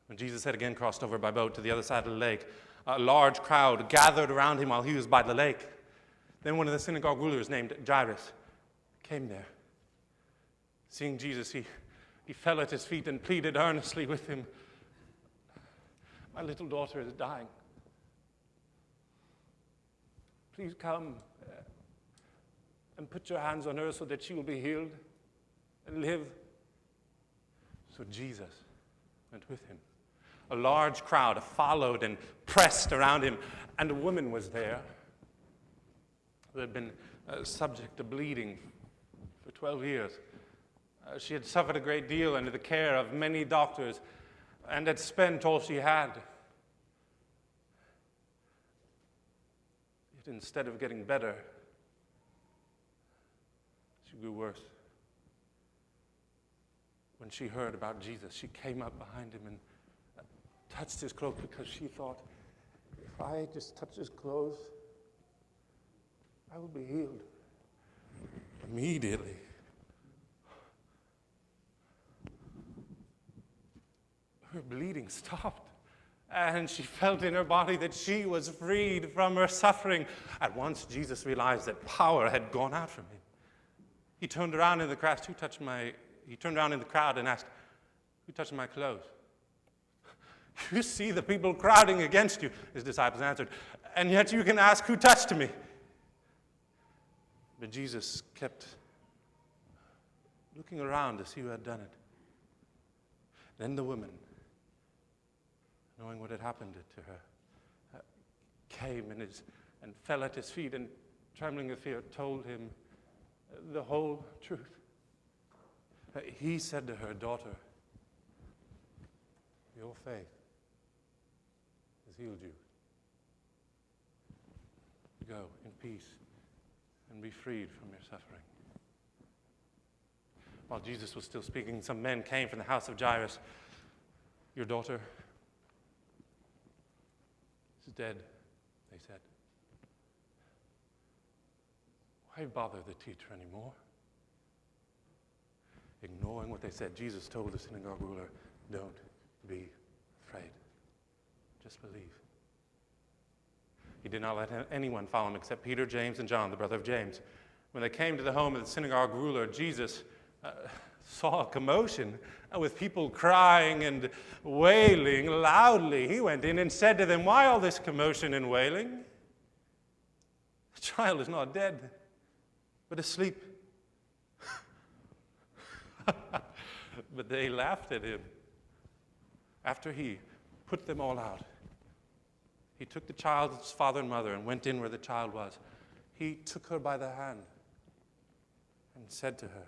When Jesus had again crossed over by boat to the other side of the lake, a large crowd gathered around him while he was by the lake. Then one of the synagogue rulers named Jairus came there. Seeing Jesus, he fell at his feet and pleaded earnestly with him, "My little daughter is dying. Please come and put your hands on her so that she will be healed and live." So Jesus went with him. A large crowd followed and pressed around him, and a woman was there who had been subject to bleeding for 12 years. She had suffered a great deal under the care of many doctors and had spent all she had. Yet instead of getting better, she grew worse. When she heard about Jesus, she came up behind him and touched his cloak because she thought, if I just touch his clothes, I will be healed. Immediately, her bleeding stopped, and she felt in her body that she was freed from her suffering. At once, Jesus realized that power had gone out from him. He turned around in the crowd, and asked, "Who touched my clothes?" "You see the people crowding against you," his disciples answered, "and yet you can ask, 'Who touched me?'" But Jesus kept looking around to see who had done it. Then the woman, knowing what had happened to her, came and fell at his feet, and trembling with fear, told him the whole truth. He said to her, "Daughter, your faith has healed you. Go in peace and be freed from your suffering." While Jesus was still speaking, some men came from the house of Jairus. "Your daughter is dead," they said. "Why bother the teacher anymore?" Ignoring what they said, Jesus told the synagogue ruler, "Don't be afraid. Just believe." He did not let anyone follow him except Peter, James, and John, the brother of James. When they came to the home of the synagogue ruler, Jesus saw a commotion with people crying and wailing loudly. He went in and said to them, "Why all this commotion and wailing? The child is not dead, but asleep." But they laughed at him. After he put them all out, he took the child's father and mother and went in where the child was. He took her by the hand and said to her,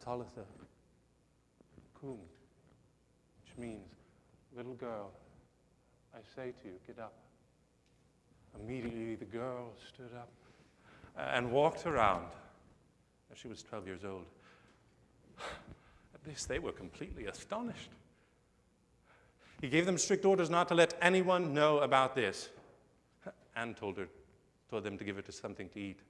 "Talitha cum," which means, "Little girl, I say to you, get up." Immediately the girl stood up and walked around. She was 12 years old. At this, they were completely astonished. He gave them strict orders not to let anyone know about this, and told them to give her something to eat.